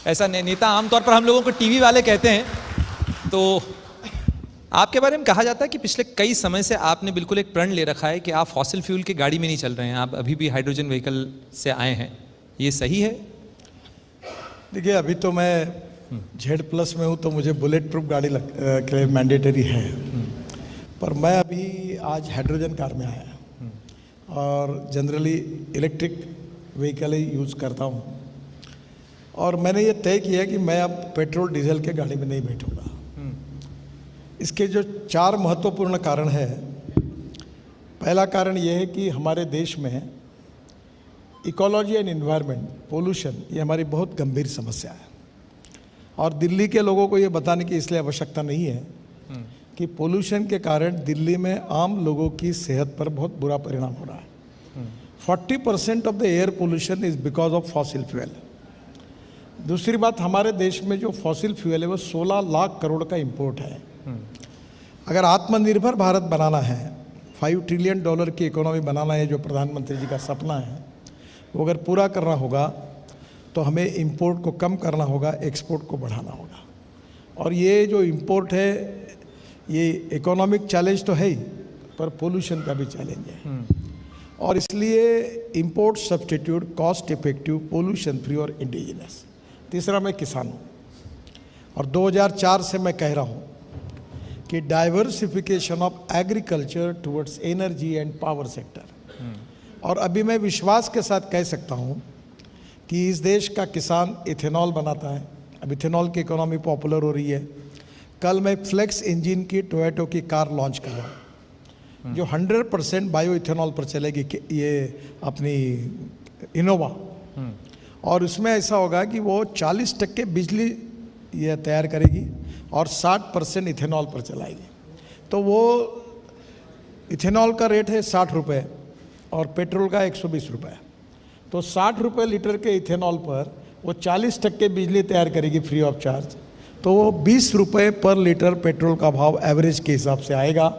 ऐसा नेता आमतौर पर हम लोगों को टीवी वाले कहते हैं। तो आपके बारे में कहा जाता है कि पिछले कई समय से आपने बिल्कुल एक प्रण ले रखा है कि आप फॉसिल फ्यूल की गाड़ी में नहीं चल रहे हैं, आप अभी भी हाइड्रोजन व्हीकल से आए हैं, ये सही है? देखिए, अभी तो मैं Z+ में हूँ, तो मुझे बुलेट प्रूफ गाड़ी के लिए मैंडेटरी है, पर मैं अभी आज हाइड्रोजन कार में आया और जनरली इलेक्ट्रिक व्हीकल ही यूज़ करता हूँ। और मैंने ये तय किया कि मैं अब पेट्रोल डीजल के गाड़ी में नहीं बैठूँगा। इसके जो 4 महत्वपूर्ण कारण हैं। पहला कारण ये है कि हमारे देश में इकोलॉजी एंड एनवायरनमेंट, पोल्यूशन, ये हमारी बहुत गंभीर समस्या है। और दिल्ली के लोगों को ये बताने की इसलिए आवश्यकता नहीं है कि पोल्यूशन के कारण दिल्ली में आम लोगों की सेहत पर बहुत बुरा परिणाम हो रहा है। 40% of the air pollution is because of fossil fuel. दूसरी बात, हमारे देश में जो फॉसिल फ्यूल है वो 16 लाख करोड़ का इंपोर्ट है। अगर आत्मनिर्भर भारत बनाना है, $5 ट्रिलियन की इकोनॉमी बनाना है, जो प्रधानमंत्री जी का सपना है, वो अगर पूरा करना होगा तो हमें इंपोर्ट को कम करना होगा, एक्सपोर्ट को बढ़ाना होगा। और ये जो इंपोर्ट है, ये इकोनॉमिक चैलेंज तो है ही, पर पोल्यूशन का भी चैलेंज है। और इसलिए import substitute, cost effective, pollution free और इंडिजिनस। तीसरा, मैं किसान हूँ और 2004 से मैं कह रहा हूँ कि diversification of agriculture towards energy and power sector. और अभी मैं विश्वास के साथ कह सकता हूँ कि इस देश का किसान इथेनॉल बनाता है। अब इथेनॉल की इकोनॉमी पॉपुलर हो रही है। कल मैं फ्लेक्स इंजन की टोयोटो की कार लॉन्च कर रहा हूँ जो 100% बायो इथेनॉल पर चलेगी, ये अपनी इनोवा। और उसमें ऐसा होगा कि वो 40% बिजली ये तैयार करेगी और 60% इथेनॉल पर चलाएगी। तो वो इथेनॉल का रेट है 60 रुपये और पेट्रोल का 120 रुपये। तो 60 रुपये लीटर के इथेनॉल पर वो 40% बिजली तैयार करेगी फ्री ऑफ चार्ज। तो वो 20 रुपये पर लीटर पेट्रोल का भाव एवरेज के हिसाब से आएगा।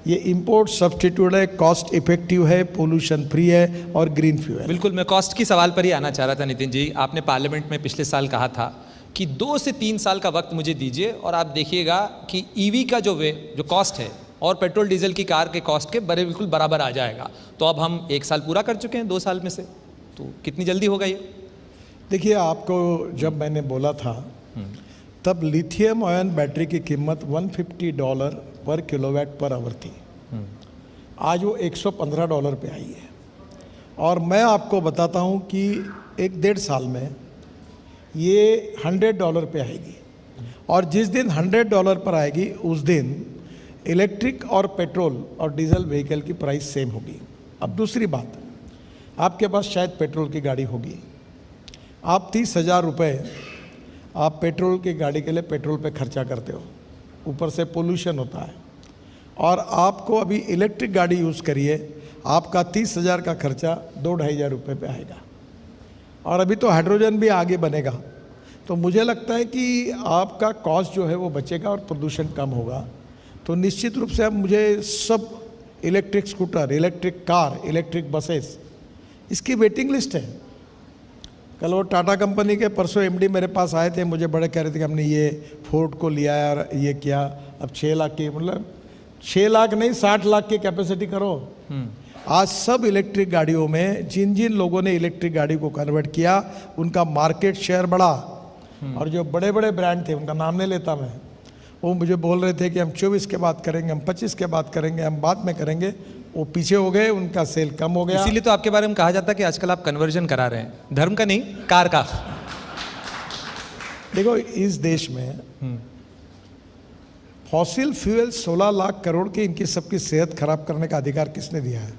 ये इंपोर्ट सब्स्टिट्यूट है, कॉस्ट इफेक्टिव है, पोल्यूशन फ्री है और ग्रीन फ्यूल है। बिल्कुल, मैं कॉस्ट की सवाल पर ही आना चाह रहा था नितिन जी। आपने पार्लियामेंट में पिछले साल कहा था कि 2 से 3 साल का वक्त मुझे दीजिए और आप देखिएगा कि ईवी का जो कॉस्ट है और पेट्रोल डीजल की कार के कॉस्ट के बिल्कुल बराबर आ जाएगा। तो अब हम 1 साल पूरा कर चुके हैं 2 साल में से, तो कितनी जल्दी होगा ये? देखिए, आपको जब मैंने बोला था तब लिथियम आयन बैटरी की कीमत $150 पर किलोवाट पर आवर थी। आज वो $115 पे आई है। और मैं आपको बताता हूँ कि 1-1.5 साल में ये $100 पे आएगी। और जिस दिन $100 पर आएगी उस दिन इलेक्ट्रिक और पेट्रोल और डीजल व्हीकल की प्राइस सेम होगी। अब दूसरी बात, आपके पास शायद पेट्रोल की गाड़ी होगी, आप 30,000 रुपये आप पेट्रोल की गाड़ी के लिए पेट्रोल पे खर्चा करते हो, ऊपर से पोल्यूशन होता है। और आपको अभी इलेक्ट्रिक गाड़ी यूज़ करिए, आपका 30,000 का खर्चा 2-2,500 रुपये पे आएगा। और अभी तो हाइड्रोजन भी आगे बनेगा। तो मुझे लगता है कि आपका कॉस्ट जो है वो बचेगा और प्रदूषण कम होगा। तो निश्चित रूप से अब मुझे सब electric scooter, electric car, electric buses, इसकी वेटिंग लिस्ट है। कल वो टाटा कंपनी के परसों MD मेरे पास आए थे, मुझे बड़े कह रहे थे कि हमने ये फोर्ड को लिया है और ये किया, अब 6 लाख की, मतलब 6 लाख नहीं 60 लाख की कैपेसिटी करो। आज सब इलेक्ट्रिक गाड़ियों में जिन जिन लोगों ने इलेक्ट्रिक गाड़ी को कन्वर्ट किया उनका मार्केट शेयर बढ़ा। और जो बड़े बड़े ब्रांड थे, उनका नाम नहीं लेता मैं, वो मुझे बोल रहे थे कि हम 24 के बाद करेंगे, हम 25 के बाद करेंगे, हम बाद में करेंगे। वो पीछे हो गए, उनका सेल कम हो गया। इसीलिए तो आपके बारे में कहा जाता है कि आजकल आप कन्वर्जन करा रहे हैं, धर्म का नहीं, कार का। देखो, इस देश में फॉसिल फ्यूल 16 लाख करोड़ की, इनकी सबकी सेहत खराब करने का अधिकार किसने दिया है?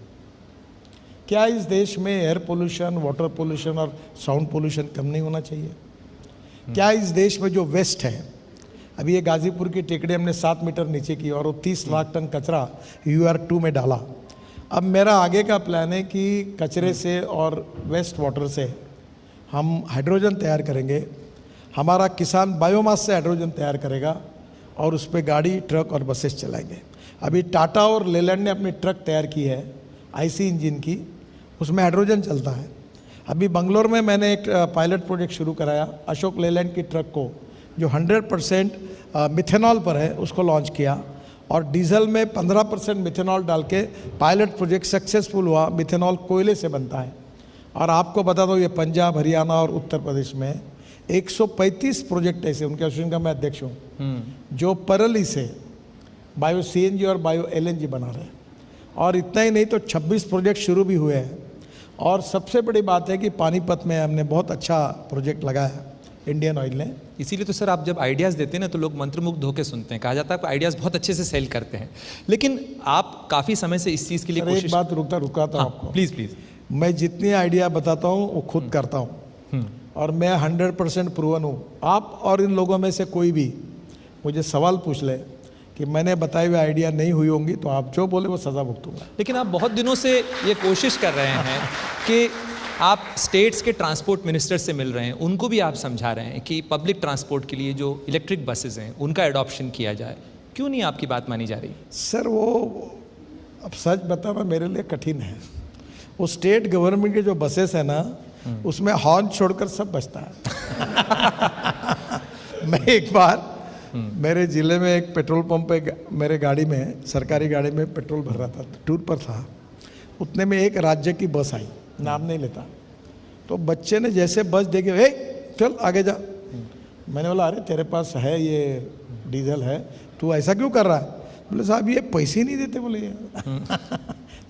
क्या इस देश में एयर पोल्यूशन, वाटर पोल्यूशन और साउंड पोल्यूशन कम नहीं होना चाहिए? क्या इस देश में जो वेस्ट है, अभी ये गाजीपुर की टेकड़ी हमने 7 मीटर नीचे की और वो 30 लाख टन कचरा UR2 में डाला। अब मेरा आगे का प्लान है कि कचरे से और वेस्ट वाटर से हम हाइड्रोजन तैयार करेंगे। हमारा किसान बायोमास से हाइड्रोजन तैयार करेगा और उस पर गाड़ी, ट्रक और बसेस चलाएंगे। अभी टाटा और लेलैंड ने अपनी ट्रक तैयार की है IC इंजन की, उसमें हाइड्रोजन चलता है। अभी बंगलोर में मैंने एक पायलट प्रोजेक्ट शुरू कराया, अशोक लेलैंड की ट्रक को जो 100% मिथेनॉल पर है उसको लॉन्च किया, और डीजल में 15% मिथेनॉल डाल के पायलट प्रोजेक्ट सक्सेसफुल हुआ। मिथेनॉल कोयले से बनता है। और आपको बता दो, ये पंजाब, हरियाणा और उत्तर प्रदेश में 135 प्रोजेक्ट ऐसे, उनके एसोसिएशन का मैं अध्यक्ष हूँ, जो परली से बायो CNG और बायो LNG बना रहे हैं। और इतना ही नहीं तो 26 प्रोजेक्ट शुरू भी हुए हैं। और सबसे बड़ी बात है कि पानीपत में हमने बहुत अच्छा प्रोजेक्ट लगाया इंडियन ऑयल ने। इसीलिए तो सर आप जब आइडियाज़ देते हैं ना तो लोग मंत्रमुग्ध होकर सुनते हैं। कहा जाता है आप आइडियाज़ बहुत अच्छे से सेल करते हैं, लेकिन आप काफ़ी समय से इस चीज़ के लिए एक बात रुकाता हूँ आपको, प्लीज़ प्लीज़। मैं जितनी आइडिया बताता हूँ वो खुद करता हूँ, और मैं 100% प्रूवन हूँ। आप और इन लोगों में से कोई भी मुझे सवाल पूछ ले कि मैंने बताए हुए आइडिया नहीं हुई होंगी, तो आप जो बोले वो सज़ा भुगतूंगा। लेकिन आप बहुत दिनों से ये कोशिश कर रहे हैं कि आप स्टेट्स के ट्रांसपोर्ट मिनिस्टर से मिल रहे हैं, उनको भी आप समझा रहे हैं कि पब्लिक ट्रांसपोर्ट के लिए जो इलेक्ट्रिक बसेस हैं उनका एडॉप्शन किया जाए। क्यों नहीं आपकी बात मानी जा रही? सर वो अब सच बताना मेरे लिए कठिन है। वो स्टेट गवर्नमेंट के जो बसेस है ना, उसमें हॉर्न छोड़कर सब बजता है। मैं एक बार मेरे ज़िले में एक पेट्रोल पंप पे मेरे गाड़ी में, सरकारी गाड़ी में पेट्रोल भर रहा था, टूर पर था। उतने में एक राज्य की बस आई, नाम नहीं लेता, तो बच्चे ने जैसे बस देखे, हे चल आगे जा। मैंने बोला अरे तेरे पास है ये डीजल है, तू ऐसा क्यों कर रहा है? बोले साहब ये पैसे ही नहीं देते। बोले ये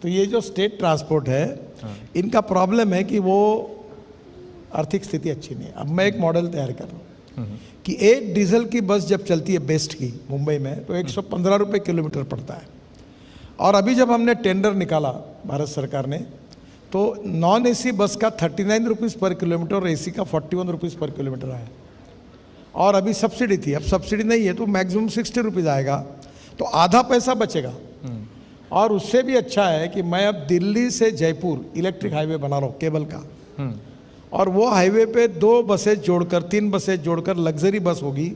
तो ये जो स्टेट ट्रांसपोर्ट है, इनका प्रॉब्लम है कि वो आर्थिक स्थिति अच्छी नहीं है। अब मैं एक मॉडल तैयार कर रहा हूँ कि एक डीजल की बस जब चलती है बेस्ट की मुंबई में, तो 115 रुपये किलोमीटर पड़ता है। और अभी जब हमने टेंडर निकाला भारत सरकार ने, तो नॉन AC बस का 39 रुपीज़ पर किलोमीटर और AC का 41 रुपीज़ पर किलोमीटर आया। और अभी सब्सिडी थी, अब सब्सिडी नहीं है तो मैक्सिमम 60 रुपीज़ आएगा, तो आधा पैसा बचेगा। और उससे भी अच्छा है कि मैं अब दिल्ली से जयपुर इलेक्ट्रिक हाईवे बना रहा हूँ केबल का, और वो हाईवे पे 2 बसें जोड़कर, 3 बसें जोड़कर लग्जरी बस होगी,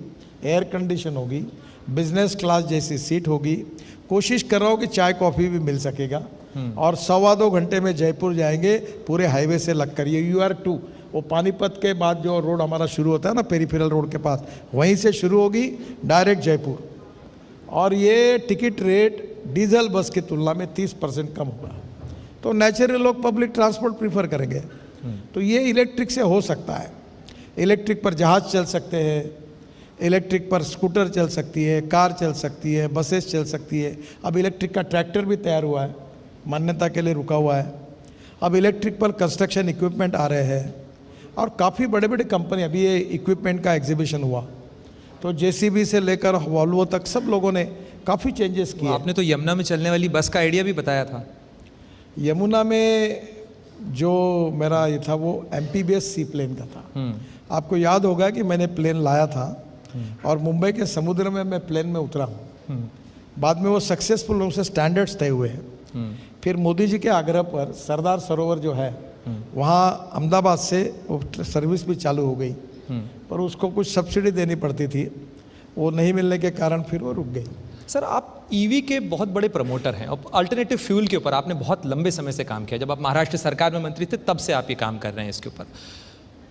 एयर कंडीशन होगी, बिजनेस क्लास जैसी सीट होगी। कोशिश कर रहा हूँ कि चाय कॉफ़ी भी मिल सकेगा, और 1.25-2 घंटे में जयपुर जाएंगे पूरे हाईवे से लगकर। ये UR2 वो पानीपत के बाद जो रोड हमारा शुरू होता है ना, पेरीफेरल रोड के पास, वहीं से शुरू होगी डायरेक्ट जयपुर। और ये टिकट रेट डीजल बस की तुलना में 30% कम होगा, तो नेचुरली लोग पब्लिक ट्रांसपोर्ट प्रीफर करेंगे। तो ये इलेक्ट्रिक से हो सकता है। इलेक्ट्रिक पर जहाज़ चल सकते हैं, इलेक्ट्रिक पर स्कूटर चल सकती है, कार चल सकती है, बसेस चल सकती है। अब इलेक्ट्रिक का ट्रैक्टर भी तैयार हुआ है, मान्यता के लिए रुका हुआ है। अब इलेक्ट्रिक पर कंस्ट्रक्शन इक्विपमेंट आ रहे हैं, और काफ़ी बड़े बड़े कंपनी, अभी ये इक्विपमेंट का एग्जीबिशन हुआ, तो JCB से लेकर वॉल्वो तक सब लोगों ने काफ़ी चेंजेस किए। आपने तो यमुना में चलने वाली बस का आइडिया भी बताया था। यमुना में जो मेरा ये था वो MPBS सी प्लेन का था। आपको याद होगा कि मैंने प्लेन लाया था, और मुंबई के समुद्र में मैं प्लेन में उतरा हूँ। बाद में वो सक्सेसफुल रूप से स्टैंडर्ड्स तय हुए हैं। फिर मोदी जी के आग्रह पर सरदार सरोवर जो है, वहाँ अहमदाबाद से वो सर्विस भी चालू हो गई, पर उसको कुछ सब्सिडी देनी पड़ती थी, वो नहीं मिलने के कारण फिर वो रुक गई। सर आप EV के बहुत बड़े प्रमोटर हैं, और अल्टरनेटिव फ्यूल के ऊपर आपने बहुत लंबे समय से काम किया। जब आप महाराष्ट्र सरकार में मंत्री थे तब से आप ये काम कर रहे हैं इसके ऊपर।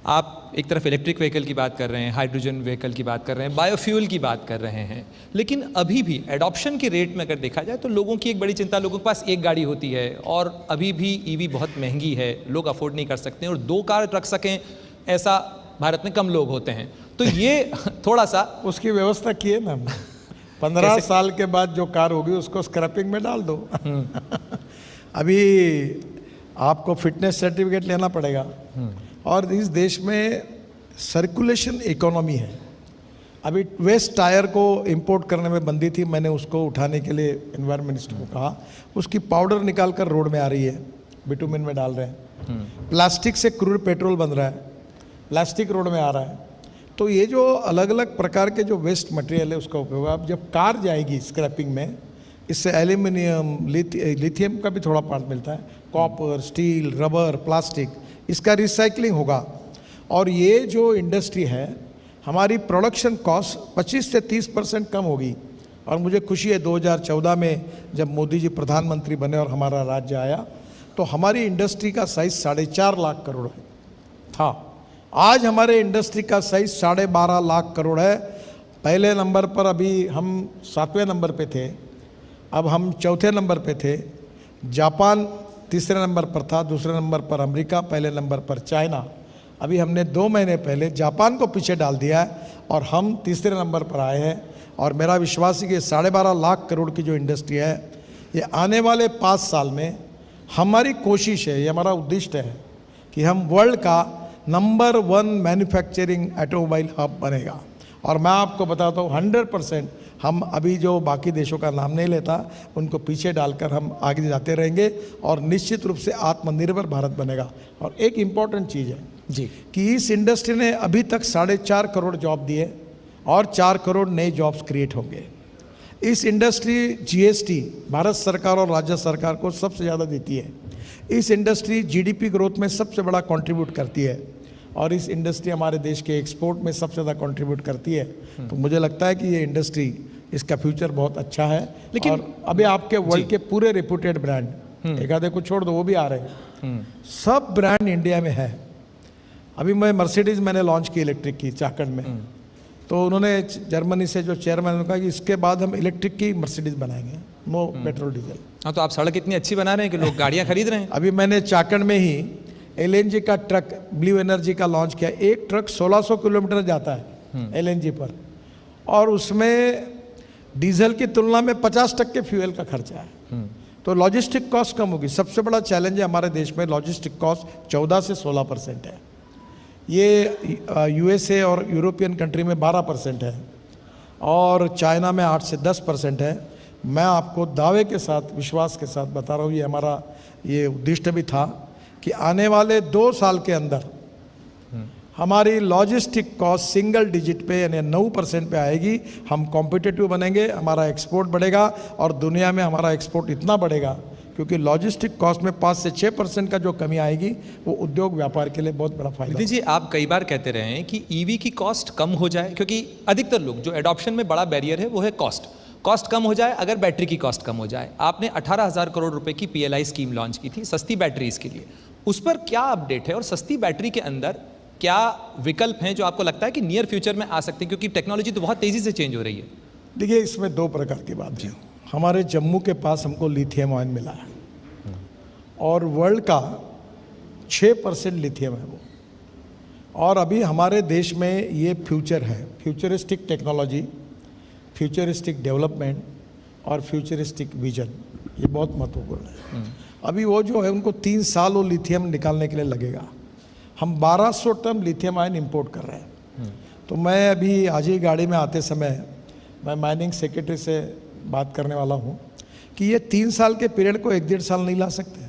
आप एक तरफ इलेक्ट्रिक व्हीकल की बात कर रहे हैं, हाइड्रोजन व्हीकल की बात कर रहे हैं, बायोफ्यूल की बात कर रहे हैं, लेकिन अभी भी एडॉप्शन के रेट में अगर देखा जाए तो लोगों की एक बड़ी चिंता, लोगों के पास एक गाड़ी होती है और अभी भी EV बहुत महंगी है, लोग अफोर्ड नहीं कर सकते, और 2 कार रख सकें ऐसा भारत में कम लोग होते हैं। तो ये थोड़ा सा उसकी व्यवस्था की है ना, 15 साल के बाद जो कार होगी उसको स्क्रैपिंग में डाल दो। अभी आपको फिटनेस सर्टिफिकेट लेना पड़ेगा, और इस देश में सर्कुलेशन इकोनॉमी है। अभी वेस्ट टायर को इंपोर्ट करने में बंदी थी, मैंने उसको उठाने के लिए एनवायरमेंट मिनिस्टर को कहा, उसकी पाउडर निकाल कर रोड में आ रही है, बिटुमिन में डाल रहे हैं। प्लास्टिक से क्रूड पेट्रोल बन रहा है, प्लास्टिक रोड में आ रहा है। तो ये जो अलग अलग प्रकार के जो वेस्ट मटेरियल है उसका उपयोग, अब जब कार जाएगी स्क्रैपिंग में, इससे एल्यूमिनियम, लिथियम का भी थोड़ा पार्ट मिलता है, कॉपर, स्टील, रबर, प्लास्टिक, इसका रिसाइकलिंग होगा। और ये जो इंडस्ट्री है, हमारी प्रोडक्शन कॉस्ट 25 से 30% कम होगी। और मुझे खुशी है 2014 में जब मोदी जी प्रधानमंत्री बने और हमारा राज्य आया, तो हमारी इंडस्ट्री का साइज 4.5 लाख करोड़ है। था। आज हमारे इंडस्ट्री का साइज 12.5 लाख करोड़ है। पहले नंबर पर अभी हम 7वें नंबर पे थे, अब हम 4थे नंबर पे थे। जापान तीसरे नंबर पर था, दूसरे नंबर पर अमेरिका, पहले नंबर पर चाइना। अभी हमने 2 महीने पहले जापान को पीछे डाल दिया है और हम तीसरे नंबर पर आए हैं। और मेरा विश्वास है कि 12.5 लाख करोड़ की जो इंडस्ट्री है, ये आने वाले 5 साल में हमारी कोशिश है, ये हमारा उद्देश्य है कि हम वर्ल्ड का नंबर 1 मैन्युफैक्चरिंग ऑटोमोबाइल हब बनेगा। और मैं आपको बताता हूँ 100% हम अभी जो बाकी देशों का नाम नहीं लेता, उनको पीछे डालकर हम आगे जाते रहेंगे और निश्चित रूप से आत्मनिर्भर भारत बनेगा। और एक इम्पॉर्टेंट चीज़ है जी कि इस इंडस्ट्री ने अभी तक 4.5 करोड़ जॉब दिए और 4 करोड़ नए जॉब्स क्रिएट होंगे। इस इंडस्ट्री जीएसटी भारत सरकार और राज्य सरकार को सबसे ज़्यादा देती है। इस इंडस्ट्री जीडीपी ग्रोथ में सबसे बड़ा कंट्रीब्यूट करती है और इस इंडस्ट्री हमारे देश के एक्सपोर्ट में सबसे ज़्यादा कंट्रीब्यूट करती है। तो मुझे लगता है कि ये इंडस्ट्री, इसका फ्यूचर बहुत अच्छा है। लेकिन और अभी आपके वर्ल्ड के पूरे रेपुटेड ब्रांड, एक आधे को छोड़ दो, वो भी आ रहे हैं, सब ब्रांड इंडिया में है। अभी मर्सिडीज मैंने लॉन्च की इलेक्ट्रिक की चाकंड में, तो उन्होंने जर्मनी से जो चेयरमैन ने कहा कि इसके बाद हम इलेक्ट्रिक की मर्सिडीज बनाएंगे, नो पेट्रोल डीजल। हाँ, तो आप सड़क इतनी अच्छी बना रहे हैं कि लोग गाड़ियाँ खरीद रहे हैं। अभी मैंने चाकंड में ही एलएनजी का ट्रक ब्लू एनर्जी का लॉन्च किया। एक ट्रक 1600 किलोमीटर जाता है एलएनजी पर, और उसमें डीजल की तुलना में 50% के फ्यूल का खर्चा है। तो लॉजिस्टिक कॉस्ट कम होगी। सबसे बड़ा चैलेंज है हमारे देश में, लॉजिस्टिक कॉस्ट 14 से 16% है। ये यूएसए और यूरोपियन कंट्री में 12% है और चाइना में 8 से 10% है। मैं आपको दावे के साथ, विश्वास के साथ बता रहा हूँ, ये हमारा ये उद्देश्य भी था कि आने वाले 2 साल के अंदर हमारी लॉजिस्टिक कॉस्ट सिंगल डिजिट पे यानी 9% पे आएगी। हम कॉम्पिटिटिव बनेंगे, हमारा एक्सपोर्ट बढ़ेगा और दुनिया में हमारा एक्सपोर्ट इतना बढ़ेगा क्योंकि लॉजिस्टिक कॉस्ट में 5 से 6% का जो कमी आएगी वो उद्योग व्यापार के लिए बहुत बड़ा फायदा। नितिन जी, आप कई बार कहते रहे हैं कि ईवी की कॉस्ट कम हो जाए, क्योंकि अधिकतर लोग जो एडॉप्शन में बड़ा बैरियर है वो है कॉस्ट कम हो जाए अगर बैटरी की कॉस्ट कम हो जाए। आपने 18,000 करोड़ रुपए की PLI स्कीम लॉन्च की थी सस्ती बैटरीज के लिए, उस पर क्या अपडेट है और सस्ती बैटरी के अंदर क्या विकल्प हैं जो आपको लगता है कि नियर फ्यूचर में आ सकते हैं, क्योंकि टेक्नोलॉजी तो बहुत तेजी से चेंज हो रही है। देखिए, इसमें 2 प्रकार की बात है। हमारे जम्मू के पास हमको लिथियम आयन मिला है और वर्ल्ड का 6% लिथियम है वो, और अभी हमारे देश में ये फ्यूचर है, फ्यूचरिस्टिक टेक्नोलॉजी, फ्यूचरिस्टिक डेवलपमेंट और फ्यूचरिस्टिक विजन, ये बहुत महत्वपूर्ण है। अभी वो जो है उनको 3 साल वो लिथियम निकालने के लिए लगेगा। हम 1200 टन लिथियम आयन इंपोर्ट कर रहे हैं। तो मैं अभी आज ही गाड़ी में आते समय मैं माइनिंग सेक्रेटरी से बात करने वाला हूँ कि ये 3 साल के पीरियड को 1-1.5 साल नहीं ला सकते,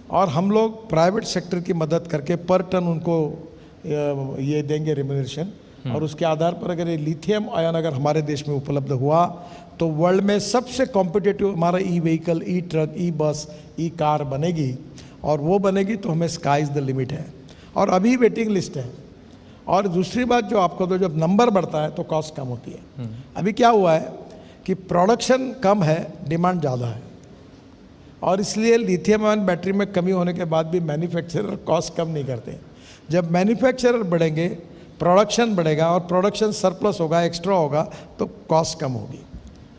और हम लोग प्राइवेट सेक्टर की मदद करके पर टन उनको ये देंगे रेम्यूनरेशन, और उसके आधार पर अगर ये लिथियम आयन अगर हमारे देश में उपलब्ध हुआ तो वर्ल्ड में सबसे कॉम्पिटिटिव हमारा ई व्हीकल, ई ट्रक, ई बस, ई कार बनेगी, और वो बनेगी तो हमें स्काई इज़ द लिमिट है, और अभी वेटिंग लिस्ट है। और दूसरी बात जो आपको, तो जब नंबर बढ़ता है तो कॉस्ट कम होती है। अभी क्या हुआ है कि प्रोडक्शन कम है, डिमांड ज़्यादा है, और इसलिए लिथियम आयन बैटरी में कमी होने के बाद भी मैन्युफैक्चरर कॉस्ट कम नहीं करते। जब मैन्युफैक्चरर बढ़ेंगे, प्रोडक्शन बढ़ेगा, और प्रोडक्शन सरप्लस होगा, एक्स्ट्रा होगा, तो कॉस्ट कम होगी।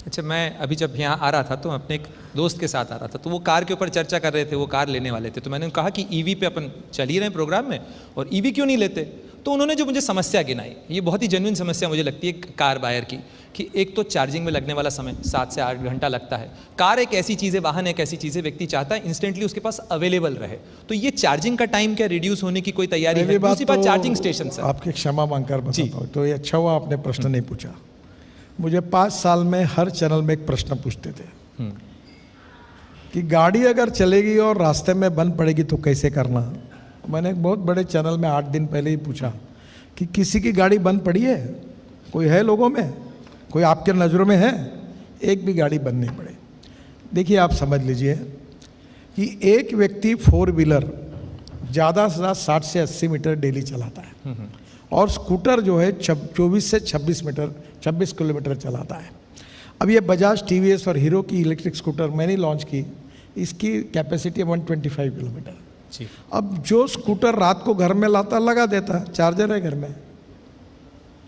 अच्छा, मैं अभी जब यहाँ आ रहा था तो अपने एक दोस्त के साथ आ रहा था, तो वो कार के ऊपर चर्चा कर रहे थे, वो कार लेने वाले थे, तो मैंने कहा कि ईवी पे अपन चल ही रहे हैं प्रोग्राम में, और ईवी क्यों नहीं लेते। तो उन्होंने जो मुझे समस्या गिनाई, ये बहुत ही जेन्युइन समस्या मुझे लगती है कार बायर की, कि एक तो चार्जिंग में लगने वाला समय 7 से 8 घंटा लगता है। कार एक ऐसी चीज़ है, वाहन एक ऐसी चीज़ है, व्यक्ति चाहता है इंस्टेंटली उसके पास अवेलेबल रहे, तो ये चार्जिंग का टाइम क्या रिड्यूस होने की कोई तैयारी है? दूसरी बात चार्जिंग स्टेशन सर, आपकी क्षमा मांगकर बताता हूँ, तो ये अच्छा हुआ आपने प्रश्न नहीं पूछा। मुझे 5 साल में हर चैनल में एक प्रश्न पूछते थे कि गाड़ी अगर चलेगी और रास्ते में बंद पड़ेगी तो कैसे करना। मैंने एक बहुत बड़े चैनल में 8 दिन पहले ही पूछा कि किसी की गाड़ी बंद पड़ी है, कोई है लोगों में, कोई आपके नज़रों में है? एक भी गाड़ी बंद नहीं पड़े। देखिए, आप समझ लीजिए कि एक व्यक्ति 4 व्हीलर ज़्यादा से ज़्यादा 60 से 80 मीटर डेली चलाता है, और स्कूटर जो है 24 से 26 किलोमीटर चलाता है। अब ये बजाज, टीवीएस और हीरो की इलेक्ट्रिक स्कूटर मैंने लॉन्च की, इसकी कैपेसिटी 125 किलोमीटर, जी। अब जो स्कूटर रात को घर में लाता लगा देता, चार्जर है घर में।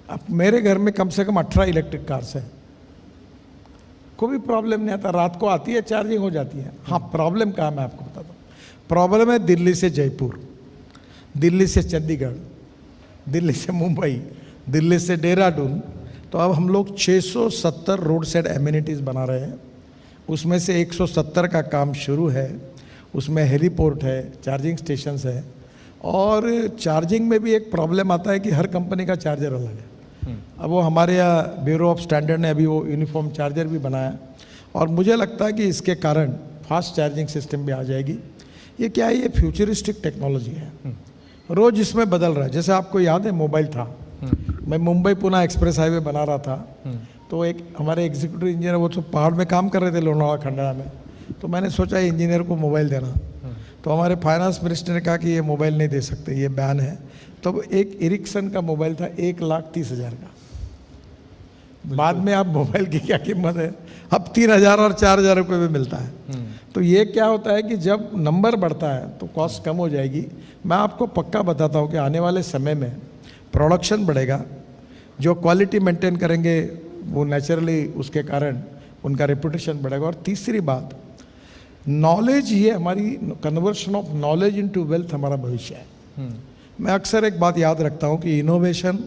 अब मेरे घर में कम से कम 18 इलेक्ट्रिक कार्स हैं, कोई प्रॉब्लम नहीं आता, रात को आती है चार्जिंग हो जाती है। हाँ, प्रॉब्लम कहाँ मैं आपको बताता हूँ। प्रॉब्लम है दिल्ली से जयपुर, दिल्ली से चंडीगढ़, दिल्ली से मुंबई, दिल्ली से देहरादून। तो अब हम लोग 670 रोड साइड एमिनिटीज़ बना रहे हैं, उसमें से 170 का काम शुरू है, उसमें हेलीपोर्ट है, चार्जिंग स्टेशंस है। और चार्जिंग में भी एक प्रॉब्लम आता है कि हर कंपनी का चार्जर अलग है। अब वो हमारे यहाँ ब्यूरो ऑफ स्टैंडर्ड ने अभी वो यूनिफॉर्म चार्जर भी बनाया, और मुझे लगता है कि इसके कारण फास्ट चार्जिंग सिस्टम भी आ जाएगी। ये क्या है, ये फ्यूचरिस्टिक टेक्नोलॉजी है, रोज इसमें बदल रहा है। जैसे आपको याद है मोबाइल था, मैं मुंबई पुणे एक्सप्रेस हाईवे बना रहा था, तो एक हमारे एग्जीक्यूटिव इंजीनियर, वो तो पहाड़ में काम कर रहे थे लोनावाला खंडाला में, तो मैंने सोचा इंजीनियर को मोबाइल देना। तो हमारे फाइनेंस मिनिस्टर ने कहा कि ये मोबाइल नहीं दे सकते, ये बैन है। तो एक एरिक्सन का मोबाइल था 1,30,000 का। बाद में आप मोबाइल की क्या कीमत है, अब 3,000 और 4,000 रुपये में मिलता है। तो ये क्या होता है कि जब नंबर बढ़ता है तो कॉस्ट कम हो जाएगी। मैं आपको पक्का बताता हूँ कि आने वाले समय में प्रोडक्शन बढ़ेगा, जो क्वालिटी मेंटेन करेंगे वो नेचुरली उसके कारण उनका रेपुटेशन बढ़ेगा। और तीसरी बात, नॉलेज, ये हमारी conversion of knowledge into wealth हमारा भविष्य है। मैं अक्सर एक बात याद रखता हूँ कि innovation,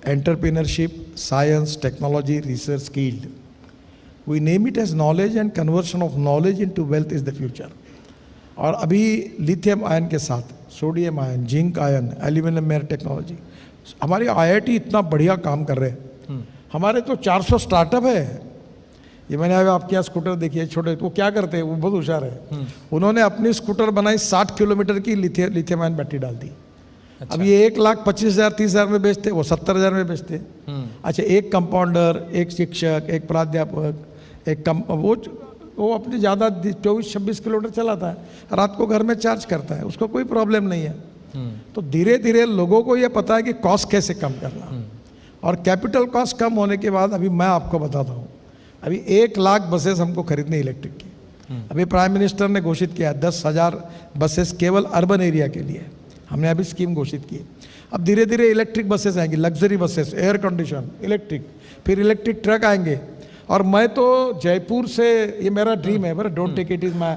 entrepreneurship, science, technology, research, skilled, we name it as knowledge, and conversion of knowledge into wealth is the future. और अभी लिथियम आयन के साथ sodium ion, zinc ion, aluminium air technology, हमारी IIT इतना बढ़िया काम कर रहे हैं। हमारे तो 400 स्टार्टअप है। ये मैंने अभी आपके यहाँ स्कूटर देखिए छोटे, वो क्या करते हैं, वो बहुत होशियार है। उन्होंने अपनी स्कूटर बनाई, 60 किलोमीटर की लिथियम आयन बैटरी डाल दी। अच्छा। अब ये 1,25,000 30,000 में बेचते, वो 70,000 में बेचते। अच्छा, एक कंपाउंडर, एक शिक्षक, एक प्राध्यापक, एक वो अपनी ज़्यादा 24-26 किलोमीटर चलाता है, रात को घर में चार्ज करता है, उसको कोई प्रॉब्लम नहीं है। तो धीरे धीरे लोगों को ये पता है कि कॉस्ट कैसे कम करना, और कैपिटल कॉस्ट कम होने के बाद अभी मैं आपको बताता हूँ, अभी 1 लाख बसेस हमको खरीदनी इलेक्ट्रिक की। अभी प्राइम मिनिस्टर ने घोषित किया 10,000 बसेस केवल अर्बन एरिया के लिए, हमने अभी स्कीम घोषित की। अब धीरे धीरे इलेक्ट्रिक बसेस आएंगी, luxury buses, air condition electric, फिर इलेक्ट्रिक ट्रक आएंगे। और मैं तो जयपुर से, ये मेरा ड्रीम है, but don't take it is my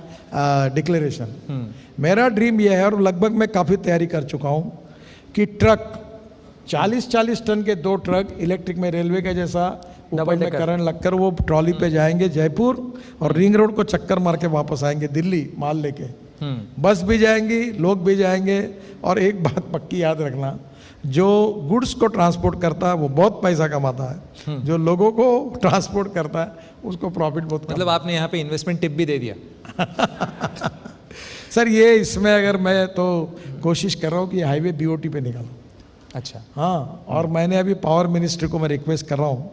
declaration, मेरा ड्रीम ये है, और लगभग मैं काफ़ी तैयारी कर चुका हूँ कि ट्रक 40-40 टन के 2 ट्रक इलेक्ट्रिक में, रेलवे के जैसा ऊपर में करंट लगकर वो ट्रॉली पे जाएंगे जयपुर, और रिंग रोड को चक्कर मार के वापस आएंगे दिल्ली माल लेके। बस भी जाएंगी, लोग भी जाएंगे। और एक बात पक्की याद रखना, जो गुड्स को ट्रांसपोर्ट करता है वो बहुत पैसा कमाता है, जो लोगों को ट्रांसपोर्ट करता है उसको प्रॉफिट बहुत। मतलब आपने यहाँ पे इन्वेस्टमेंट टिप भी दे दिया। सर ये इसमें अगर मैं तो कोशिश कर रहा हूँ कि हाईवे BOT पे निकालूं। अच्छा। हाँ, और मैंने अभी पावर मिनिस्ट्री को मैं रिक्वेस्ट कर रहा हूँ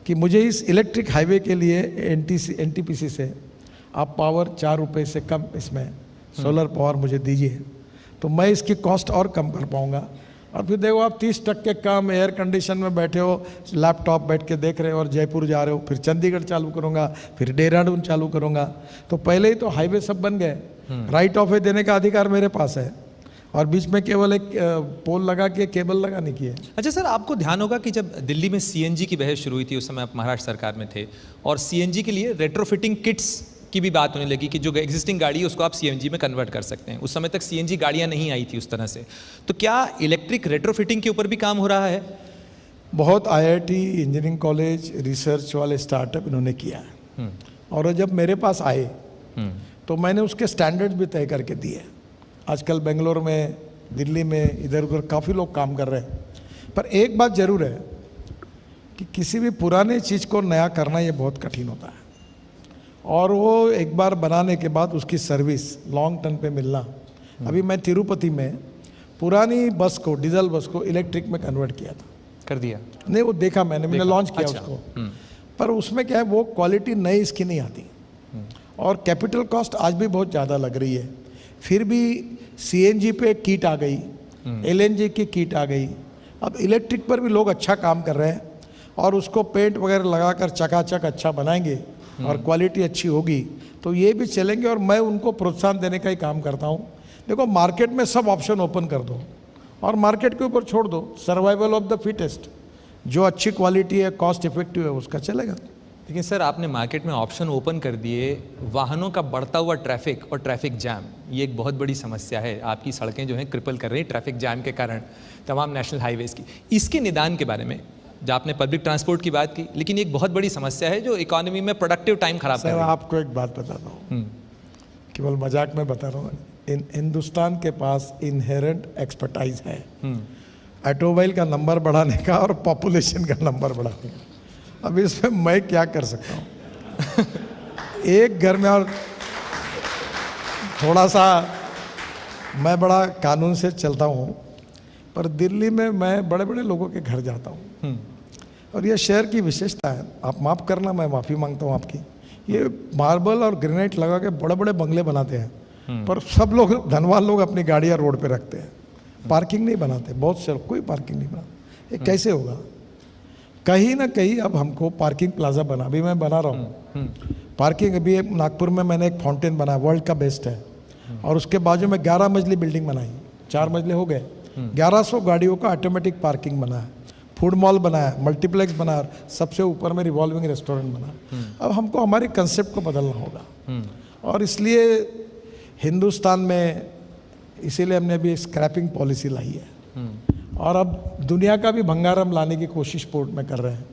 कि मुझे इस इलेक्ट्रिक हाईवे के लिए NTPC से आप पावर 4 रुपये से कम इसमें सोलर पावर मुझे दीजिए, तो मैं इसकी कॉस्ट और कम कर पाऊँगा। और फिर देखो आप 30% कम, एयर कंडीशन में बैठे हो, लैपटॉप बैठ के देख रहे हो, और जयपुर जा रहे हो, फिर चंडीगढ़ चालू करूँगा, फिर देहरादून चालू करूँगा। तो पहले ही तो हाईवे सब बन गए, राइट ऑफ वे देने का अधिकार मेरे पास है, और बीच में केवल एक पोल लगा के केबल लगाने की है। अच्छा सर, आपको ध्यान होगा कि जब दिल्ली में CNG की बहस शुरू हुई थी, उस समय आप महाराष्ट्र सरकार में थे, और CNG के लिए रेट्रोफिटिंग किट्स की भी बात होने लगी कि जो एग्जिस्टिंग गाड़ी है उसको आप CNG में कन्वर्ट कर सकते हैं। उस समय तक CNG गाड़ियां नहीं आई थी उस तरह से। तो क्या इलेक्ट्रिक रेट्रोफिटिंग के ऊपर भी काम हो रहा है? बहुत IIT, इंजीनियरिंग कॉलेज, रिसर्च वाले स्टार्टअप इन्होंने किया है, और जब मेरे पास आए तो मैंने उसके स्टैंडर्ड्स भी तय करके दिए। आजकल बेंगलोर में, दिल्ली में, इधर उधर काफ़ी लोग काम कर रहे हैं। पर एक बात ज़रूर है कि किसी भी पुराने चीज़ को नया करना ये बहुत कठिन होता है, और वो एक बार बनाने के बाद उसकी सर्विस लॉन्ग टर्म पे मिलना। अभी मैं तिरुपति में पुरानी बस को, डीजल बस को इलेक्ट्रिक में कन्वर्ट किया था। कर दिया? नहीं, वो देखा मैंने लॉन्च किया उसको। पर उसमें क्या है, वो क्वालिटी नई इसकी नहीं आती, और कैपिटल कॉस्ट आज भी बहुत ज़्यादा लग रही है। फिर भी CNG पे किट आ गई, LNG की किट आ गई, अब इलेक्ट्रिक पर भी लोग अच्छा काम कर रहे हैं, और उसको पेंट वगैरह लगाकर चकाचक अच्छा बनाएंगे, और क्वालिटी अच्छी होगी तो ये भी चलेंगे। और मैं उनको प्रोत्साहन देने का ही काम करता हूँ। देखो मार्केट में सब ऑप्शन ओपन कर दो और मार्केट के ऊपर छोड़ दो, सर्वाइवल ऑफ द फिटेस्ट। जो अच्छी क्वालिटी है, कॉस्ट इफेक्टिव है, उसका चलेगा। लेकिन सर आपने मार्केट में ऑप्शन ओपन कर दिए, वाहनों का बढ़ता हुआ ट्रैफिक और ट्रैफिक जैम, ये एक बहुत बड़ी समस्या है। आपकी सड़कें जो हैं क्रिपल कर रही हैं ट्रैफिक जैम के कारण, तमाम नेशनल हाईवेज़ की। इसके निदान के बारे में, जब आपने पब्लिक ट्रांसपोर्ट की बात की, लेकिन एक बहुत बड़ी समस्या है जो इकोनॉमी में प्रोडक्टिव टाइम खराब कर सर रही है। आपको एक बात बताता हूँ, केवल मजाक में बता रहा हूँ, हिंदुस्तान के पास इनहेरेंट एक्सपर्टाइज है ऑटोमोबाइल का नंबर बढ़ाने का और पॉपुलेशन का नंबर बढ़ाने का। अब इसमें मैं क्या कर सकता हूँ? एक घर में, और थोड़ा सा मैं बड़ा कानून से चलता हूँ, पर दिल्ली में मैं बड़े बड़े लोगों के घर जाता हूँ और यह शहर की विशेषता है। आप माफ़ करना, मैं माफ़ी मांगता हूँ आपकी। ये मार्बल और ग्रेनाइट लगा के बड़े बड़े बंगले बनाते हैं, पर सब लोग, धनवान लोग, अपनी गाड़ियाँ रोड पे रखते हैं, पार्किंग नहीं बनाते। बहुत से कोई पार्किंग नहीं बनाते। ये कैसे होगा? कहीं ना कहीं अब हमको पार्किंग प्लाजा बना, अभी मैं बना रहा हूँ पार्किंग। अभी नागपुर में मैंने एक फाउंटेन बनाया, वर्ल्ड का बेस्ट है, और उसके बाजू में 11 मंजिली बिल्डिंग बनाई, 4 मंजिले हो गए, 1100 गाड़ियों का ऑटोमेटिक पार्किंग बनाया, फूड मॉल बनाया, मल्टीप्लेक्स बनाया, सबसे ऊपर में रिवॉल्विंग रेस्टोरेंट बना। अब हमको हमारे कंसेप्ट को बदलना होगा, और इसलिए हिंदुस्तान में, इसीलिए हमने अभी स्क्रैपिंग पॉलिसी लाई है, और अब दुनिया का भी भंगारम लाने की कोशिश पोर्ट में कर रहे हैं,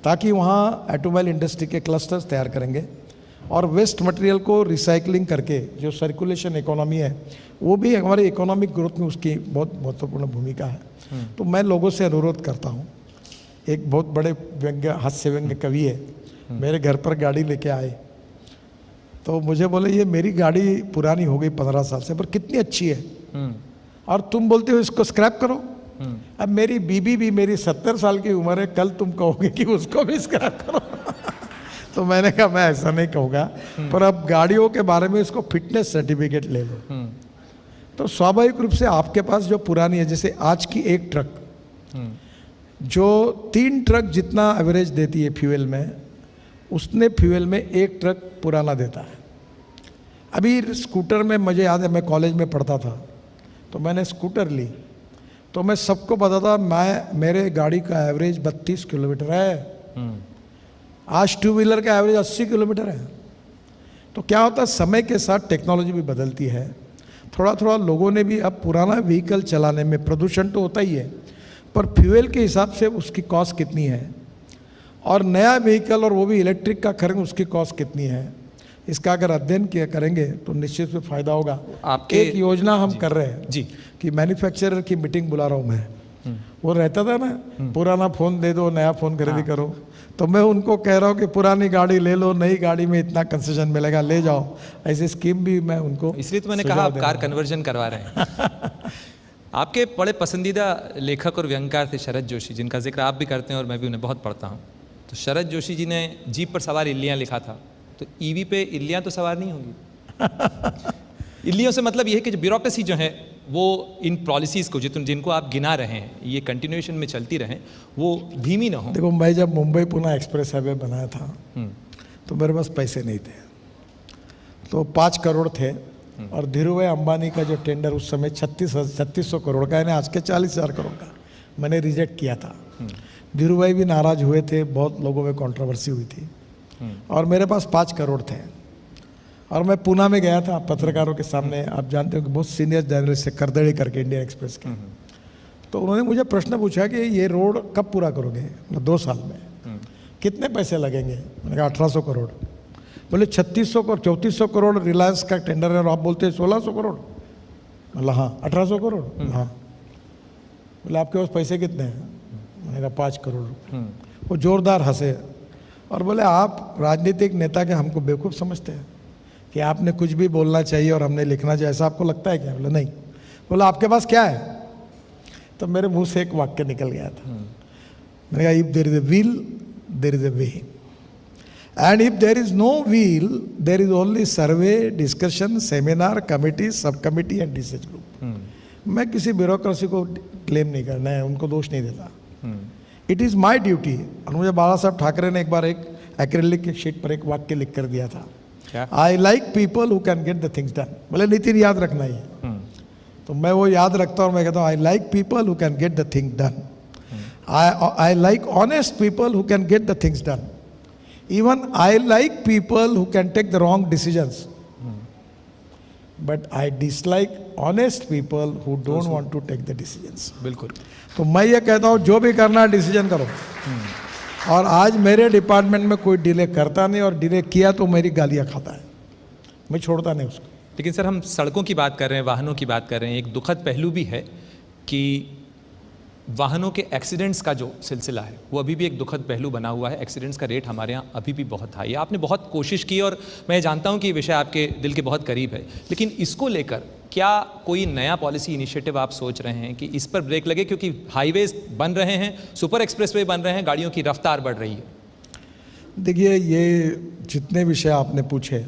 ताकि वहाँ ऑटोमोबाइल इंडस्ट्री के क्लस्टर्स तैयार करेंगे और वेस्ट मटेरियल को रिसाइकलिंग करके, जो सर्कुलेशन इकोनॉमी है, वो भी हमारे इकोनॉमिक ग्रोथ में उसकी बहुत महत्वपूर्ण भूमिका है। तो मैं लोगों से अनुरोध करता हूँ, एक बहुत बड़े व्यंग्य, हास्य व्यंग्य कवि है, मेरे घर पर गाड़ी लेके आए, तो मुझे बोले ये मेरी गाड़ी पुरानी हो गई 15 साल से, पर कितनी अच्छी है, और तुम बोलते हो इसको स्क्रैप करो। अब मेरी बीबी भी, मेरी 70 साल की उम्र है, कल तुम कहोगे कि उसको भी स्क्रैप करो। तो मैंने कहा मैं ऐसा नहीं कहूँगा, पर अब गाड़ियों के बारे में इसको फिटनेस सर्टिफिकेट ले लो। तो स्वाभाविक रूप से आपके पास जो पुरानी है, जैसे आज की एक ट्रक जो 3 ट्रक जितना एवरेज देती है फ्यूल में, उसने फ्यूल में 1 ट्रक पुराना देता है। अभी स्कूटर में मुझे याद है, मैं कॉलेज में पढ़ता था, तो मैंने स्कूटर ली, तो मैं सबको बताता, मेरे गाड़ी का एवरेज 32 किलोमीटर है। आज 2 व्हीलर का एवरेज 80 किलोमीटर है। तो क्या होता है, समय के साथ टेक्नोलॉजी भी बदलती है, थोड़ा थोड़ा लोगों ने भी अब पुराना व्हीकल चलाने में, प्रदूषण तो होता ही है, पर फ्यूल के हिसाब से उसकी कॉस्ट कितनी है, और नया व्हीकल और वो भी इलेक्ट्रिक का खरीदेंगे, उसकी कॉस्ट कितनी है, इसका अगर अध्ययन किया करेंगे तो निश्चित में फायदा होगा। आपके एक योजना हम कर रहे हैं जी, कि मैन्युफैक्चरर की मीटिंग बुला रहा हूँ मैं। वो रहता था ना, पुराना फ़ोन दे दो, नया फ़ोन खरीदी करो, तो मैं उनको कह रहा हूँ कि पुरानी गाड़ी ले लो, नई गाड़ी में इतना कंसेशन मिलेगा, ले जाओ। ऐसी स्कीम भी मैं उनको, इसलिए तो मैंने कहा आप कार कन्वर्जन करवा रहे हैं। आपके बड़े पसंदीदा लेखक और व्यंग्यकार थे शरद जोशी, जिनका जिक्र आप भी करते हैं और मैं भी उन्हें बहुत पढ़ता हूँ। तो शरद जोशी जी ने जीप पर सवार इल्लियाँ लिखा था, तो ईवी पे इल्लियाँ तो सवार नहीं होंगी। इल्लियों से मतलब ये है कि जो ब्यूरोक्रेसी जो है वो इन पॉलिसीज़ को जिनको आप गिना रहे हैं, ये कंटिन्यूएशन में चलती रहें, वो धीमी ना हो। देखो, मैं जब मुंबई पुणे एक्सप्रेस हाईवे बनाया था तो मेरे पास पैसे नहीं थे, तो 5 करोड़ थे, और धीरूभाई अंबानी का जो टेंडर उस समय 3600 करोड़ का, यानी आज के 40,000 करोड़ का, मैंने रिजेक्ट किया था। धीरूभाई भी नाराज हुए थे, बहुत लोगों में कंट्रोवर्सी हुई थी, और मेरे पास 5 करोड़ थे, और मैं पूना में गया था पत्रकारों के सामने। आप जानते हो कि बहुत सीनियर जर्नलिस्ट है, करदड़ी करके, इंडियन एक्सप्रेस के, तो उन्होंने मुझे प्रश्न पूछा कि ये रोड कब पूरा करोगे? 2 साल में। कितने पैसे लगेंगे? मैंने कहा 1800 करोड़। बोले 3600 करोड़, 3400 करोड़ रिलायंस का टेंडर है, और आप बोलते हैं 1600 करोड़। बोला हाँ। 1800 करोड़? हाँ। बोले आपके पास पैसे कितने हैं? मैंने कहा 5 करोड़। वो जोरदार हंसे और बोले आप राजनीतिक नेता के हमको बेवकूफ़ समझते हैं कि आपने कुछ भी बोलना चाहिए और हमने लिखना चाहिए, ऐसा आपको लगता है क्या? बोला नहीं। बोला आपके पास क्या है? तो मेरे मुंह से एक वाक्य निकल गया था। मैंने कहा if there is a wheel there is a way, and if there is no wheel there is only survey, discussion, seminar, committee, subcommittee and research group. मैं किसी ब्यूरोक्रेसी को क्लेम नहीं करना है, उनको दोष नहीं देता। It is my duty. और मुझे बाला साहब ठाकरे ने एक बार एक एक्रेलिक की शीट पर एक वाक्य लिख कर दिया था, आई like people who can get the things done. बोले नितिन याद रखना ही, तो मैं वो याद रखता हूँ और मैं कहता हूँ I like people who can get the thing done, I like honest people who can get the things done, even I like people who can take the wrong decisions, but I dislike honest people who don't want to take the decisions. बिल्कुल। तो मैं ये कहता हूँ जो भी करना है डिसीजन करो। और आज मेरे डिपार्टमेंट में कोई डिले करता नहीं, और डिले किया तो मेरी गालियाँ खाता है, मैं छोड़ता नहीं उसको। लेकिन सर हम सड़कों की बात कर रहे हैं, वाहनों की बात कर रहे हैं, एक दुखद पहलू भी है कि वाहनों के एक्सीडेंट्स का जो सिलसिला है वो अभी भी एक दुखद पहलू बना हुआ है। एक्सीडेंट्स का रेट हमारे यहाँ अभी भी बहुत हाई है। आपने बहुत कोशिश की और मैं जानता हूँ कि ये विषय आपके दिल के बहुत करीब है, लेकिन इसको लेकर क्या कोई नया पॉलिसी इनिशिएटिव आप सोच रहे हैं कि इस पर ब्रेक लगे? क्योंकि हाईवेज बन रहे हैं, सुपर एक्सप्रेसवे बन रहे हैं, गाड़ियों की रफ्तार बढ़ रही है। देखिए, ये जितने विषय आपने पूछे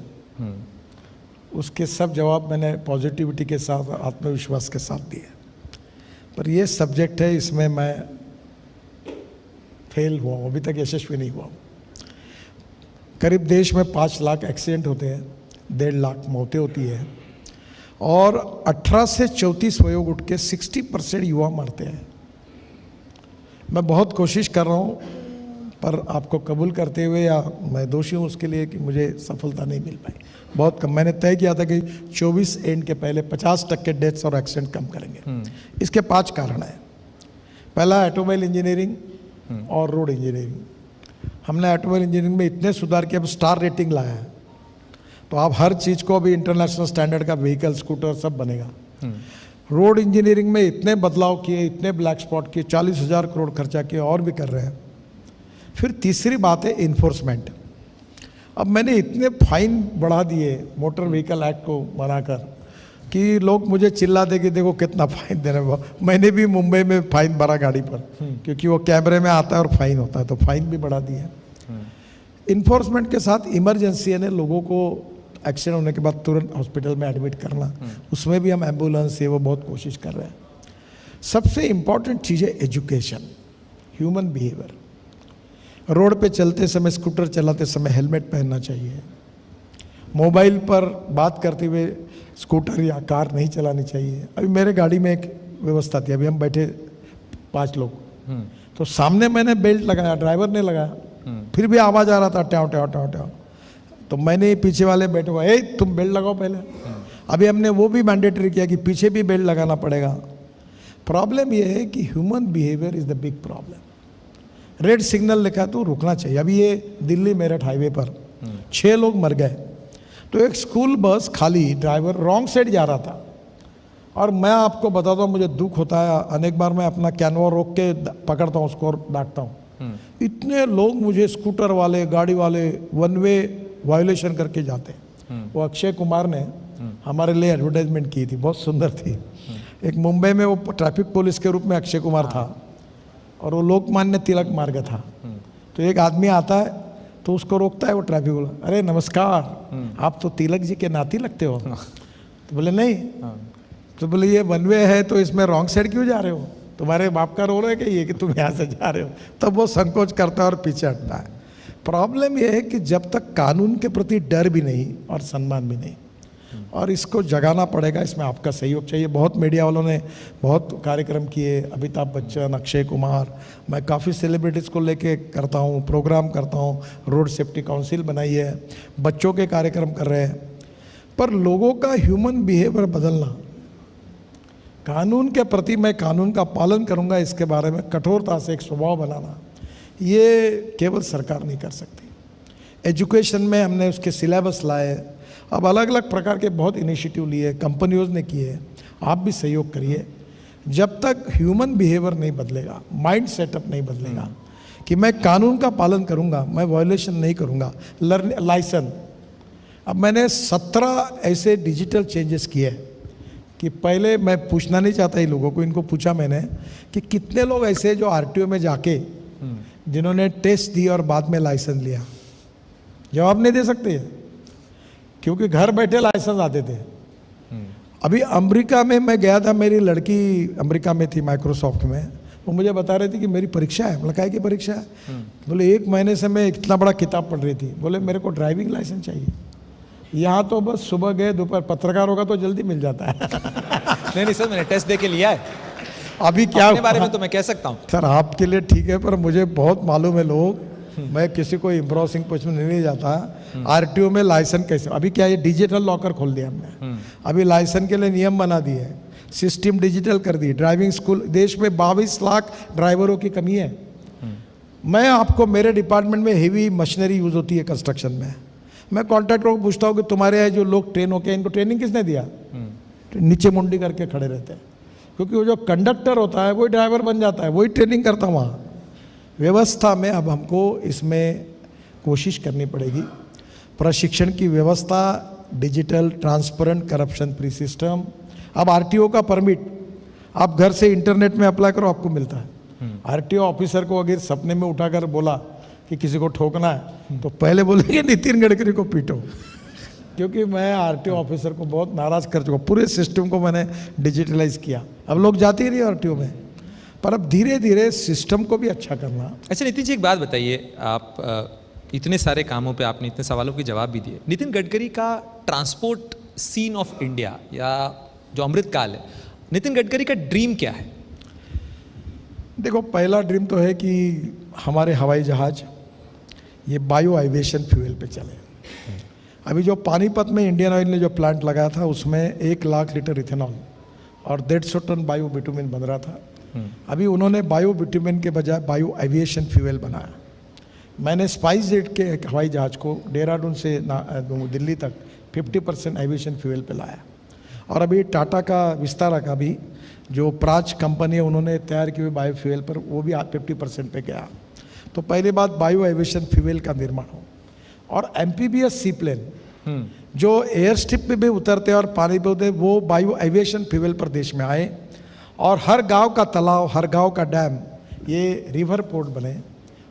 उसके सब जवाब मैंने पॉजिटिविटी के साथ, आत्मविश्वास के साथ दिए, पर ये सब्जेक्ट है, इसमें मैं फेल हुआ हूँ, अभी तक यशस्वी नहीं हुआ हूँ। करीब देश में 5 लाख एक्सीडेंट होते हैं, 1.5 लाख मौतें होती है, और 18 से 34 वयोगुट के 60% युवा मरते हैं। मैं बहुत कोशिश कर रहा हूँ, पर आपको कबूल करते हुए या मैं दोषी हूँ उसके लिए कि मुझे सफलता नहीं मिल पाई। बहुत कम, मैंने तय किया था कि 24 एंड के पहले 50% डेथ्स और एक्सीडेंट कम करेंगे। इसके 5 कारण हैं। पहला, ऑटोमोबाइल इंजीनियरिंग और रोड इंजीनियरिंग। हमने ऑटोमोबाइल इंजीनियरिंग में इतने सुधार किए, अब स्टार रेटिंग लाया है, तो आप हर चीज़ को अभी इंटरनेशनल स्टैंडर्ड का व्हीकल, स्कूटर सब बनेगा। रोड इंजीनियरिंग में इतने बदलाव किए, इतने ब्लैक स्पॉट किए, 40,000 करोड़ खर्चा किए, और भी कर रहे हैं। फिर तीसरी बात है इन्फोर्समेंट। अब मैंने इतने फाइन बढ़ा दिए मोटर व्हीकल एक्ट को बनाकर कि लोग मुझे चिल्लाते कि देखो कितना फाइन दे रहे हो। मैंने भी मुंबई में फाइन भरा गाड़ी पर, क्योंकि वो कैमरे में आता है और फाइन होता है, तो फाइन भी बढ़ा दिया। इन्फोर्समेंट के साथ इमरजेंसी है, लोगों को एक्सीडेंट होने के बाद तुरंत हॉस्पिटल में एडमिट करना, उसमें भी हम एम्बुलेंस है वो बहुत कोशिश कर रहे हैं। सबसे इम्पॉर्टेंट चीज़ है एजुकेशन, ह्यूमन बिहेवियर। रोड पे चलते समय, स्कूटर चलाते समय हेलमेट पहनना चाहिए। मोबाइल पर बात करते हुए स्कूटर या कार नहीं चलानी चाहिए। अभी मेरे गाड़ी में एक व्यवस्था थी, अभी हम बैठे 5 लोग, तो सामने मैंने बेल्ट लगाया, ड्राइवर ने लगाया, फिर भी आवाज़ आ रहा था ट्याव ट्याव ट्याव ट्याव, तो मैंने पीछे वाले बैठे हुआ, तुम बेल्ट लगाओ पहले। अभी हमने वो भी मैंडेटरी किया कि पीछे भी बेल्ट लगाना पड़ेगा। प्रॉब्लम ये है कि human behaviour is the big problem. Red signal लिखा तो रुकना चाहिए। अभी ये दिल्ली मेरठ हाईवे पर 6 लोग मर गए, तो एक स्कूल बस खाली, ड्राइवर रॉन्ग साइड जा रहा था, और मैं आपको बताता हूँ मुझे दुख होता है, अनेक बार मैं अपना कैनवा रोक के पकड़ता हूँ उसको और डांटता हूँ। इतने लोग मुझे, स्कूटर वाले, गाड़ी वाले, वन वे वायोलेशन करके जाते हैं। वो अक्षय कुमार ने हमारे लिए एडवर्टाइजमेंट की थी, बहुत सुंदर थी। एक मुंबई में वो ट्रैफिक पुलिस के रूप में अक्षय कुमार था, और वो लोकमान्य तिलक मार्ग था। तो एक आदमी आता है तो उसको रोकता है वो ट्रैफिक वाला, अरे नमस्कार, आप तो तिलक जी के नाती लगते हो। तो बोले नहीं, तो बोले ये वन वे है तो इसमें रॉन्ग साइड क्यों जा रहे हो, तुम्हारे बाप का रोल है कि ये कि तुम यहाँ से जा रहे हो। तब वो संकोच करता है और पीछे हटता है। प्रॉब्लम ये है कि जब तक कानून के प्रति डर भी नहीं और सम्मान भी नहीं, और इसको जगाना पड़ेगा, इसमें आपका सहयोग चाहिए। बहुत मीडिया वालों ने बहुत कार्यक्रम किए, अमिताभ बच्चन, अक्षय कुमार, मैं काफ़ी सेलिब्रिटीज़ को लेके करता हूँ, प्रोग्राम करता हूँ, रोड सेफ्टी काउंसिल बनाई है, बच्चों के कार्यक्रम कर रहे हैं। पर लोगों का ह्यूमन बिहेवियर बदलना, कानून के प्रति मैं कानून का पालन करूँगा, इसके बारे में कठोरता से एक स्वभाव बनाना, ये केवल सरकार नहीं कर सकती। एजुकेशन में हमने उसके सिलेबस लाए, अब अलग अलग प्रकार के बहुत इनिशिएटिव लिए, कंपनियों ने किए, आप भी सहयोग करिए। जब तक ह्यूमन बिहेवियर नहीं बदलेगा, माइंड सेटअप नहीं बदलेगा कि मैं कानून का पालन करूंगा, मैं वायोलेशन नहीं करूंगा। लाइसेंस, अब मैंने 17 ऐसे डिजिटल चेंजेस किए कि पहले मैं पूछना नहीं चाहता ही लोगों को, इनको पूछा मैंने कि कितने लोग ऐसे जो आरटीओ में जाके जिन्होंने टेस्ट दी और बाद में लाइसेंस लिया। जवाब नहीं दे सकते क्योंकि घर बैठे लाइसेंस आते थे। अभी अमेरिका में मैं गया था, मेरी लड़की अमेरिका में थी माइक्रोसॉफ्ट में, वो मुझे बता रही थी कि मेरी परीक्षा है। बोला काय की परीक्षा है? बोले 1 महीने से मैं इतना बड़ा किताब पढ़ रही थी। बोले मेरे को ड्राइविंग लाइसेंस चाहिए। यहाँ तो बस सुबह गए, दोपहर, पत्रकार होगा तो जल्दी मिल जाता है। नहीं सर, मैंने टेस्ट दे के लिया है। अभी क्या अपने बारे में तो मैं कह सकता हूँ। सर आपके लिए ठीक है, पर मुझे बहुत मालूम है लोग, मैं किसी को इम्ब्रोसिंग पोस्ट में नहीं जाता। आरटीओ में लाइसेंस कैसे, अभी क्या ये डिजिटल लॉकर खोल दिया हमने, अभी लाइसेंस के लिए नियम बना दिए, सिस्टम डिजिटल कर दी, ड्राइविंग स्कूल, देश में 22 लाख ड्राइवरों की कमी है। मैं आपको, मेरे डिपार्टमेंट में हेवी मशीनरी यूज़ होती है कंस्ट्रक्शन में, मैं कॉन्ट्रैक्टरों को पूछता हूँ कि तुम्हारे यहाँ जो लोग ट्रेन होके, इनको ट्रेनिंग किसने दिया? नीचे मुंडी करके खड़े रहते हैं, क्योंकि वो जो कंडक्टर होता है वही ड्राइवर बन जाता है, वही ट्रेनिंग करता है वहाँ। व्यवस्था में अब हमको इसमें कोशिश करनी पड़ेगी, प्रशिक्षण की व्यवस्था, digital, transparent, corruption free system. अब आरटीओ का परमिट आप घर से इंटरनेट में अप्लाई करो, आपको मिलता है। आरटीओ ऑफिसर को अगर सपने में उठाकर बोला कि किसी को ठोकना है, तो पहले बोलेंगे नितिन गडकरी को पीटो, क्योंकि मैं आरटीओ ऑफिसर को बहुत नाराज़ कर चुका, पूरे सिस्टम को मैंने डिजिटलाइज किया। अब लोग जाते ही नहीं आरटीओ में, पर अब धीरे धीरे सिस्टम को भी अच्छा करना। अच्छा नितिन जी, एक बात बताइए, आप इतने सारे कामों पे आपने इतने सवालों के जवाब भी दिए। नितिन गडकरी का ट्रांसपोर्ट सीन ऑफ इंडिया या जो अमृतकाल है, नितिन गडकरी का ड्रीम क्या है? देखो, पहला ड्रीम तो है कि हमारे हवाई जहाज़ ये बायो एविएशन फ्यूल पे चले। अभी जो पानीपत में इंडियन ऑयल ने जो प्लांट लगाया था, उसमें 1 लाख लीटर इथेनॉल और 150 टन बायो बिटुमिन बन रहा था। अभी उन्होंने बायो बिटुमिन के बजाय बायो एविएशन फ्यूल बनाया। मैंने स्पाइस जेट के एक हवाई जहाज़ को देहरादून से दिल्ली तक 50% एविएशन फ्यूल पे लाया। और अभी टाटा का विस्तारा का भी जो प्राच कंपनी है, उन्होंने तैयार की हुई बायो फ्यूल पर वो भी 50% पे गया। तो पहली बात, बायो एविएशन फ्यूल का निर्माण हो। और एम्फीबियस सी प्लेन जो एयर स्ट्रिप पे भी उतरते हैं और पानी पे उतरते, वो बायो एविएशन फ्यूल पर देश में आए, और हर गांव का तालाब, हर गांव का डैम ये रिवर पोर्ट बने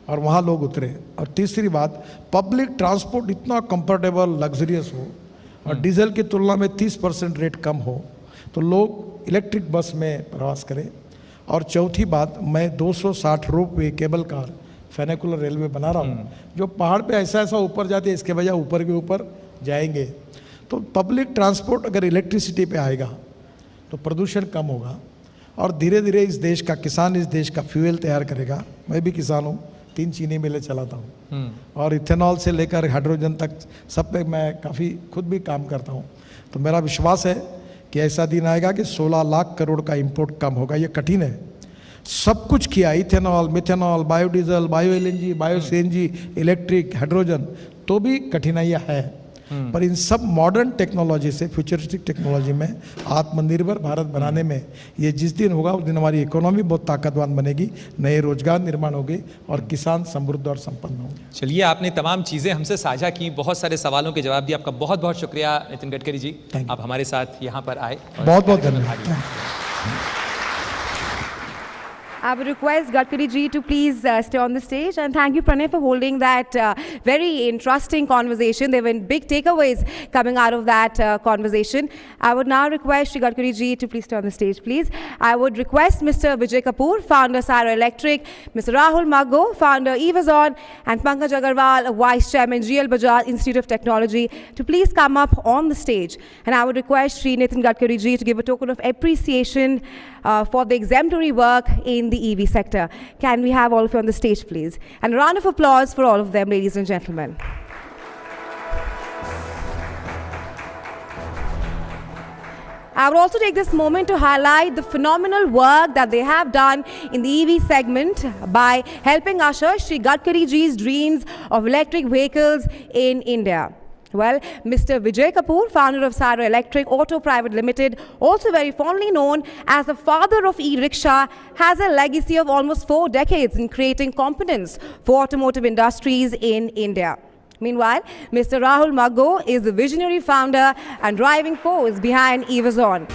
और वहाँ लोग उतरे। और तीसरी बात, पब्लिक ट्रांसपोर्ट इतना कंफर्टेबल, लग्जरियस हो और डीजल की तुलना में 30% रेट कम हो, तो लोग इलेक्ट्रिक बस में प्रवास करें। और चौथी बात, मैं 260 रोपवे केबल कार फेनिकुलर रेलवे बना रहा हूँ, जो पहाड़ पे ऐसा ऐसा ऊपर जाती है, इसके बजाय ऊपर के ऊपर जाएंगे। तो पब्लिक ट्रांसपोर्ट अगर इलेक्ट्रिसिटी पे आएगा तो प्रदूषण कम होगा, और धीरे धीरे इस देश का किसान इस देश का फ्यूल तैयार करेगा। मैं भी किसान हूँ, 3 चीनी मिलें चलाता हूँ, और इथेनॉल से लेकर हाइड्रोजन तक सब पे मैं काफ़ी खुद भी काम करता हूँ। तो मेरा विश्वास है कि ऐसा दिन आएगा कि 16 लाख करोड़ का इंपोर्ट कम होगा। ये कठिन है, सब कुछ किया, ethanol, methanol, biodiesel, bio LNG, bio CNG, electric, hydrogen, तो भी कठिनाइयाँ है। पर इन सब मॉडर्न टेक्नोलॉजी से, फ्यूचरिस्टिक टेक्नोलॉजी में आत्मनिर्भर भारत बनाने में ये जिस दिन होगा उस दिन हमारी इकोनॉमी बहुत ताकतवान बनेगी, नए रोजगार निर्माण होंगे और किसान समृद्ध और संपन्न होंगे। चलिए, आपने तमाम चीज़ें हमसे साझा की, बहुत सारे सवालों के जवाब दिए। आपका बहुत बहुत शुक्रिया नितिन गडकरी जी, आप हमारे साथ यहाँ पर आए। बहुत बहुत धन्यवाद। I would request Gadkari ji to please stay on the stage, and thank you, Pranay, for holding that very interesting conversation. There were big takeaways coming out of that conversation. I would now request Shri Gadkari ji to please stay on the stage, please. I would request Mr. Vijay Kapoor, founder Syro Electric, Mr. Rahul Maggo, founder Evazon, and Pankaj Agarwal, Vice Chairman GL Bajaj Institute of Technology, to please come up on the stage. And I would request Shri Nitin Gadkari ji to give a token of appreciation for the exemplary work in the EV sector. Can we have all of you on the stage, please? And a round of applause for all of them, ladies and gentlemen. I would also take this moment to highlight the phenomenal work that they have done in the EV segment by helping usher Shri Gadkari ji's dreams of electric vehicles in India. Well, Mr. Vijay Kapoor, founder of Syro Electric Auto Private Limited, also very fondly known as the father of e-rickshaw, has a legacy of almost 4 decades in creating components for automotive industries in India. Meanwhile, Mr. Rahul Maggo is the visionary founder and driving force behind Evazon.